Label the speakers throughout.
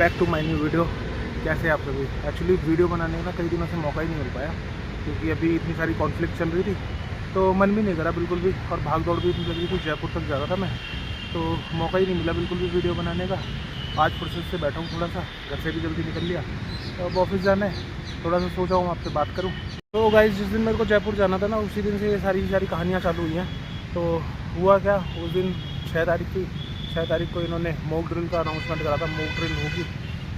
Speaker 1: Back to my new video. कैसे आप सभी? एक्चुअली वीडियो बनाने का कई दिनों से मौका ही नहीं मिल पाया क्योंकि अभी इतनी सारी कॉन्फ्लिक्ट चल रही थी, तो मन भी नहीं करा बिल्कुल भी, और भाग दौड़ भी इतनी लग रही थी। जयपुर तक जा रहा था मैं, तो मौका ही नहीं मिला बिल्कुल भी वीडियो बनाने का। आज फुर्सत से बैठा हूँ, थोड़ा सा घर से भी जल्दी निकल लिया, तो अब ऑफिस जाना है, थोड़ा सा सोचा हूँ आपसे बात करूँ। तो गाइस, जिस दिन मेरे को जयपुर जाना था ना, उसी दिन से ये सारी कहानियाँ चालू हुई हैं। तो हुआ क्या, उस दिन 6 तारीख थी। 6 तारीख को इन्होंने मॉक ड्रिल का अनाउंसमेंट करा था। मॉक ड्रिल होगी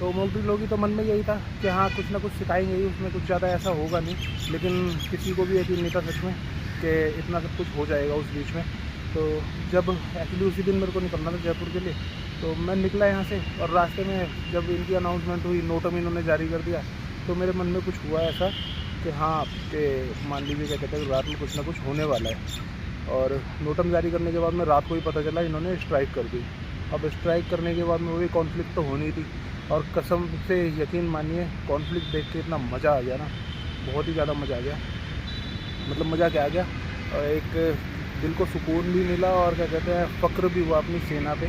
Speaker 1: तो मॉक ड्रिल होगी, तो मन में यही था कि हाँ कुछ ना कुछ सिखाएंगे ही, उसमें कुछ ज़्यादा ऐसा होगा नहीं। लेकिन किसी को भी यकीन नहीं था सच में कि इतना सब कुछ हो जाएगा उस बीच में। तो जब एक्चुअली उसी दिन मेरे को निकलना था जयपुर के लिए, तो मैं निकला यहाँ से, और रास्ते में जब इनकी अनाउंसमेंट हुई, नोटम इन्होंने जारी कर दिया, तो मेरे मन में कुछ हुआ ऐसा कि हाँ, कि मान लीजिए क्या कहते हैं, रात में कुछ ना कुछ होने वाला है। और नोटम जारी करने के बाद में रात को ही पता चला इन्होंने स्ट्राइक कर दी। अब स्ट्राइक करने के बाद में वही कॉन्फ्लिक्ट तो होनी थी, और कसम से यकीन मानिए, कॉन्फ्लिक्ट देख के इतना मज़ा आ गया ना, बहुत ही ज़्यादा मज़ा आ गया। मतलब मज़ा क्या आ गया, और एक दिल को सुकून भी मिला, और क्या कहते हैं, फ़क्र भी हुआ अपनी सेना पे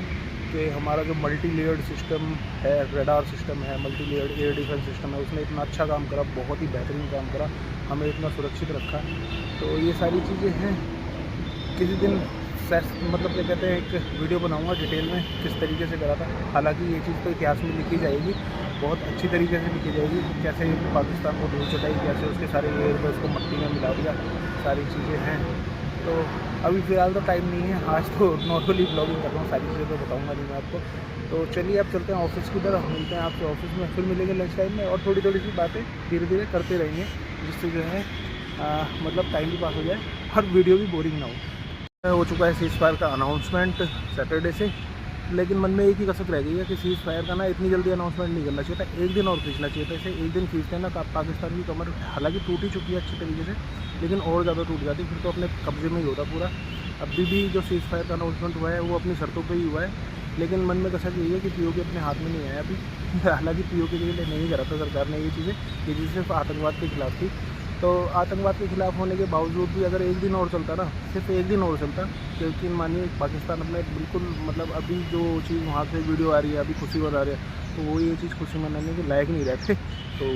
Speaker 1: कि हमारा जो मल्टी लेयर्ड सिस्टम है, रडार सिस्टम है, multi layered air defence system है, उसने इतना अच्छा काम करा, बहुत ही बेहतरीन काम करा, हमें इतना सुरक्षित रखा। तो ये सारी चीज़ें हैं। किसी दिन मतलब क्या कहते हैं, एक वीडियो बनाऊंगा डिटेल में किस तरीके से करा था। हालांकि ये चीज़ तो इतिहास में लिखी जाएगी, बहुत अच्छी तरीके से लिखी जाएगी, कैसे पाकिस्तान को धूल चटाई, कैसे उसके सारे एयरबेस को मट्टी में मिला दिया, सारी चीज़ें हैं। तो अभी फ़िलहाल तो टाइम नहीं है, आज तो नॉर्मली ब्लॉगिंग कर रहा हूँ, सारी चीज़ें तो बताऊँगा नहीं मैं आपको। तो चलिए अब चलते हैं ऑफिस की तरफ, मिलते हैं आपसे ऑफिस में, फिर मिलेंगे लंच टाइम में, और थोड़ी थोड़ी सी बातें धीरे धीरे करते रहेंगे, जिससे जो है मतलब टाइम भी पास हो जाए और वीडियो भी बोरिंग ना हो चुका है सीज़ फायर का अनाउंसमेंट सैटरडे से, लेकिन मन में एक ही कसक रह गई है कि सीज़ फायर का ना इतनी जल्दी अनाउंसमेंट नहीं करना चाहिए था, एक दिन और खींचना चाहिए था। इसे एक दिन खींचते हैं ना, पाकिस्तान की कमर हालांकि टूट ही चुकी है अच्छी तरीके से, लेकिन और ज़्यादा टूट जाती, फिर तो अपने कब्जे में ही होता पूरा। अभी भी जो सीज़ फायर का अनाउंसमेंट हुआ है वो अपनी शर्तों पर ही हुआ है, लेकिन मन में कसक यही है कि पीओके अपने हाथ में नहीं आया अभी। हालांकि पीओके के लिए नहीं करा था सरकार ने ये चीज़ें, ये चीज़ सिर्फ आतंकवाद के खिलाफ थी। तो आतंकवाद के खिलाफ होने के बावजूद भी अगर एक दिन और चलता ना, सिर्फ एक दिन और चलता, क्योंकि मानिए पाकिस्तान अपने बिल्कुल मतलब अभी जो चीज़ वहाँ से वीडियो आ रही है, अभी खुशी मना रही है, तो वो ये चीज़ खुशी मनाने के लायक नहीं रहते। तो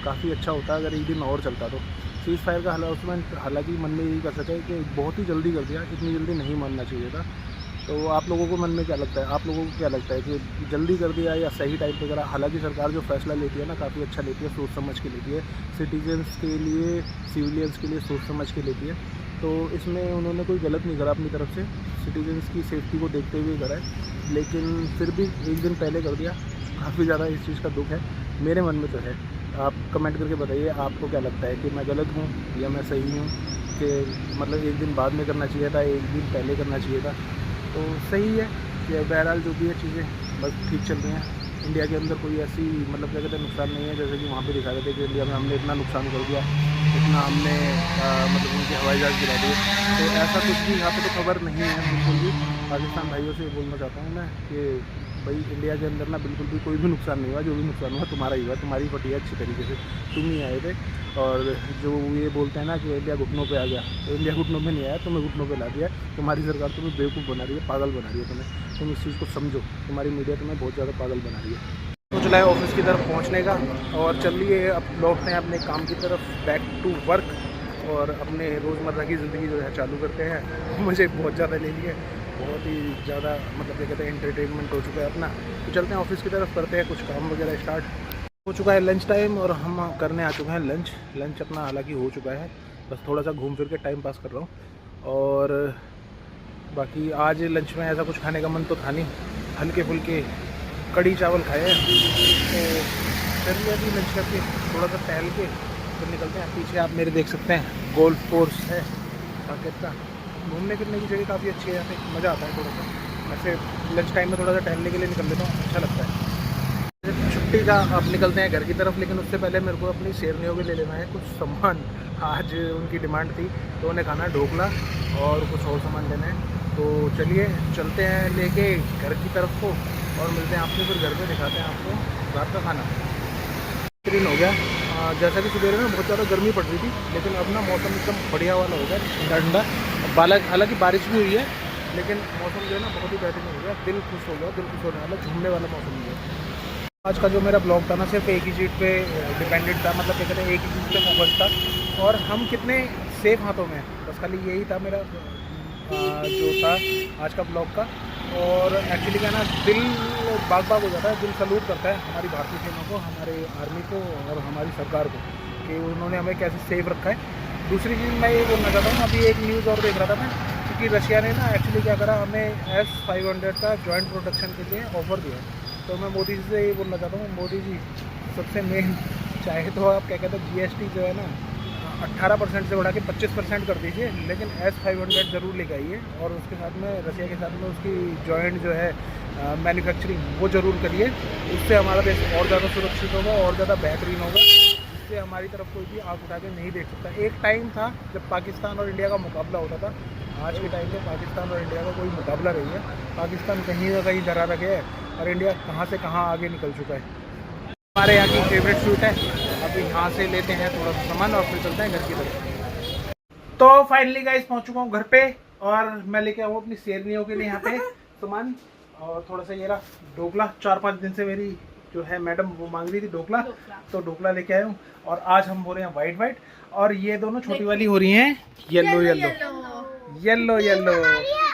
Speaker 1: काफ़ी अच्छा होता अगर एक दिन और चलता। तो सीज़ फायर का अनाउंसमेंट हालांकि मन में यही कर सके कि बहुत ही जल्दी कर दिया, इतनी जल्दी नहीं मानना चाहिए था। तो आप लोगों को मन में क्या लगता है, आप लोगों को क्या लगता है कि जल्दी कर दिया या सही टाइम पे करा? हालांकि सरकार जो फैसला लेती है ना, काफ़ी अच्छा लेती है, सोच समझ के लेती है, सिटीजन्स के लिए, सिविलियंस के लिए सोच समझ के लेती है। तो इसमें उन्होंने कोई गलत नहीं करा अपनी तरफ से, सिटीजन्स की सेफ्टी को देखते हुए करा है, लेकिन फिर भी एक दिन पहले कर दिया, काफ़ी ज़्यादा इस चीज़ का दुख है, मेरे मन में तो है। आप कमेंट करके बताइए आपको क्या लगता है, कि मैं गलत हूँ या मैं सही हूँ, कि मतलब एक दिन बाद में करना चाहिए था, एक दिन पहले करना चाहिए था। तो सही है कि बहरहाल जो भी है चीज़ें बस ठीक चल रही हैं। इंडिया के अंदर कोई ऐसी मतलब क्या कहते हैं नुकसान नहीं है, जैसे कि वहाँ पे दिखा रहे थे कि इंडिया में हमने इतना नुकसान कर दिया, इतना हमने मतलब उनके हवाई जहाज़ गिरा दिए। तो ऐसा कुछ भी यहाँ पे तो खबर नहीं है बिल्कुल भी। पाकिस्तान भाइयों से बोलना चाहता हूँ मैं कि भाई इंडिया के अंदर ना बिल्कुल भी कोई भी नुकसान नहीं हुआ, जो भी नुकसान हुआ तुम्हारा ही हुआ, तुम्हारी फटी है अच्छी तरीके से, तुम ही आए थे। और जो ये बोलते हैं ना कि इंडिया घुटनों पे आ गया, तो इंडिया घुटनों में नहीं आया, तुम्हें घुटनों पे ला दिया। तुम्हारी सरकार तुम्हें बेवकूफ़ बना रही है, पागल बना रही है तुम्हें, तुम इस चीज़ को समझो, तुम्हारी मीडिया तुम्हें बहुत ज़्यादा पागल बना रही है। तो चला है ऑफिस की तरफ पहुँचने का, और चलिए अब लौटते हैं अपने काम की तरफ, बैक टू वर्क, और अपने रोज़मर्रा की ज़िंदगी जो है चालू करते हैं। मुझे बहुत ज़्यादा ले लिए, बहुत ही ज़्यादा मतलब क्या कहते हैं एंटरटेनमेंट हो चुका है अपना। तो चलते हैं ऑफिस की तरफ, करते हैं कुछ काम वगैरह स्टार्ट। हो चुका है लंच टाइम, और हम करने आ चुके हैं लंच अपना हालांकि हो चुका है, बस थोड़ा सा घूम फिर के टाइम पास कर रहा हूँ। और बाकी आज लंच में ऐसा कुछ खाने का मन तो था नहीं, हल्के फुल्के कढ़ी चावल खाए हैं। तो चलिए अभी लंच करके थोड़ा सा टहल के फिर निकलते हैं। पीछे आप मेरे देख सकते हैं गोल्फ कोर्स है साकेत का, घूमने फिरने की जगह काफ़ी अच्छी है, यहाँ पे मज़ा आता है थोड़ा सा। वैसे लंच टाइम में थोड़ा सा टहलने के लिए निकल लेता हूँ, अच्छा लगता है। छुट्टी का अब निकलते हैं घर की तरफ, लेकिन उससे पहले मेरे को अपनी शेरनियों के ले लेना है कुछ सामान। आज उनकी डिमांड थी, तो उन्हें खाना ढोकला और कुछ और सामान लेना है। तो चलिए चलते हैं लेके घर की तरफ को, और मिलते हैं आपसे फिर घर पे, दिखाते हैं आपको रात का खाना। बेहतरीन हो गया। जैसा कि सुबह में बहुत ज़्यादा गर्मी पड़ रही थी, लेकिन अब ना मौसम एकदम बढ़िया वाला हो गया, ठंडा ठंडा। हालांकि बारिश भी हुई है, लेकिन मौसम जो है ना बहुत ही बेहतरीन हो गया, दिल खुश हो गया, दिल खुश होने वाला, झूमने वाला मौसम हो गया। आज का जो मेरा ब्लॉग था ना सिर्फ एक ही चीज़ पे डिपेंडेंट था, मतलब क्या कहते हैं एक ही चीज़ पे फोकस था और हम कितने सेफ हाथों में हैं, बस खाली यही था मेरा जो था आज का ब्लॉग का। और एक्चुअली क्या ना दिल बाग बाग हो जाता है, दिल सलूट करता है हमारी भारतीय सेना को, हमारे आर्मी को और हमारी सरकार को कि उन्होंने हमें कैसे सेफ रखा है। दूसरी चीज़ मैं ये बोलना चाहता हूँ, अभी एक न्यूज़ और देख रहा था मैं, क्योंकि रशिया ने ना एक्चुअली क्या करा, हमें S-500 का जॉइंट प्रोडक्शन के लिए ऑफ़र दिया है। तो मैं मोदी जी से ये बोलना चाहता हूँ, मोदी जी सबसे मेन चाहे तो आप क्या कहते हैं GST जो है ना 18% से बढ़ा के 25% कर दीजिए, लेकिन S-500 ज़रूर लेके आइए और उसके साथ में रशिया के साथ में उसकी जॉइंट जो है मैन्युफैक्चरिंग वो ज़रूर करिए। उससे हमारा देश और ज़्यादा सुरक्षित होगा और ज़्यादा बेहतरीन होगा, इससे हमारी तरफ कोई भी आँख उठा के नहीं देख सकता। एक टाइम था जब पाकिस्तान और इंडिया का मुकाबला होता था, आज के टाइम पे पाकिस्तान और इंडिया का कोई मुकाबला नहीं है। पाकिस्तान कहीं ना कहीं धरा रह गया है और इंडिया कहाँ से कहाँ आगे निकल चुका है। हमारे यहाँ की फेवरेट स्वीट है, अभी यहाँ से लेते हैं थोड़ा सा सामान और फिर चलते हैं घर की तरफ। तो फाइनली गाइस पहुँच चुका हूँ घर पे और मैं लेके आऊँ अपनी शेरनियों के लिए यहाँ पे सामान और थोड़ा सा ये रहा ढोकला। 4-5 दिन से मेरी जो है मैडम वो मांग रही थी ढोकला, तो ढोकला लेके आया हूँ। और आज हम हो रहे हैं वाइट वाइट और ये दोनों छोटी वाली हो रही हैं येलो येलो येलो येलो।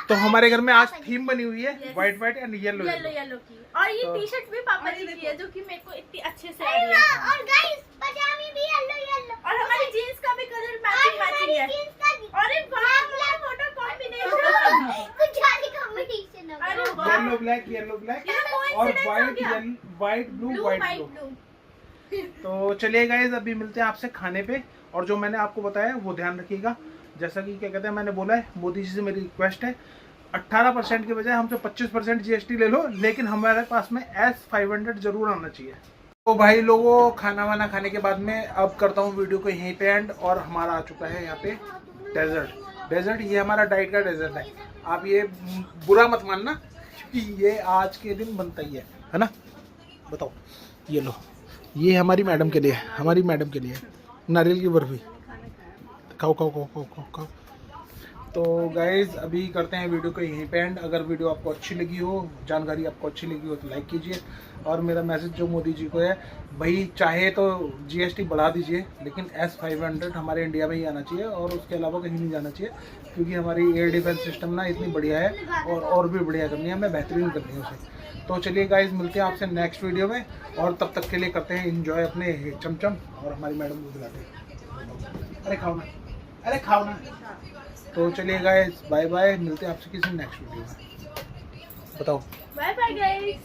Speaker 1: तो हमारे घर में आज थीम बनी हुई है white white and yellow
Speaker 2: yellow की। और ये टी शर्ट भी पापा ने दी है जो कि मेरे को इतनी अच्छे से आ रही है। और गाइस पजामे भी येलो येलो और हमारी जीन्स का भी कलर मैचिंग है। अरे वाह फोटो कॉम्बिनेशन कुछ ज्यादा कॉम्बिनेशन है।
Speaker 1: येलो ब्लैक और वाइट ब्लू। तो चलिए गाइस अभी मिलते हैं आपसे खाने पे। और जो मैंने आपको बताया वो ध्यान रखिएगा, जैसा कि क्या कहते हैं मैंने बोला है मोदी जी से मेरी रिक्वेस्ट है 18% के बजाय हमसे 25% GST ले लो, लेकिन हमारे पास में S-500 जरूर आना चाहिए। तो भाई लोगों खाना वाना खाने के बाद में अब करता हूँ वीडियो को यहीं पे एंड। और हमारा आ चुका है यहाँ पे डेजर्ट। ये हमारा डाइट का डेजर्ट है, आप ये बुरा मत मानना क्योंकि ये आज के दिन बनता ही है ना। बताओ ये लो, ये हमारी मैडम के लिए नारियल की बर्फी। खाओ। तो गाइज अभी करते हैं वीडियो को यहीं पे एंड। अगर वीडियो आपको अच्छी लगी हो, जानकारी आपको अच्छी लगी हो तो लाइक कीजिए। और मेरा मैसेज जो मोदी जी को है, भाई चाहे तो GST बढ़ा दीजिए लेकिन S-500 हमारे इंडिया में ही आना चाहिए और उसके अलावा कहीं नहीं जाना चाहिए, क्योंकि हमारी एयर डिफेंस सिस्टम ना इतनी बढ़िया है और भी बढ़िया करनी है, हमें बेहतरीन करनी है उसे। तो चलिए गाइज मिलते हैं आपसे नेक्स्ट वीडियो में और तब तक के लिए करते हैं इंजॉय अपने चमचम और हमारी मैडम को बुलाते हैं। अरे खाओ ना। तो चलिए गाइस बाय बाय, मिलते हैं आपसे किसी नेक्स्ट वीडियो में। बताओ
Speaker 2: बाय बाय गाइस।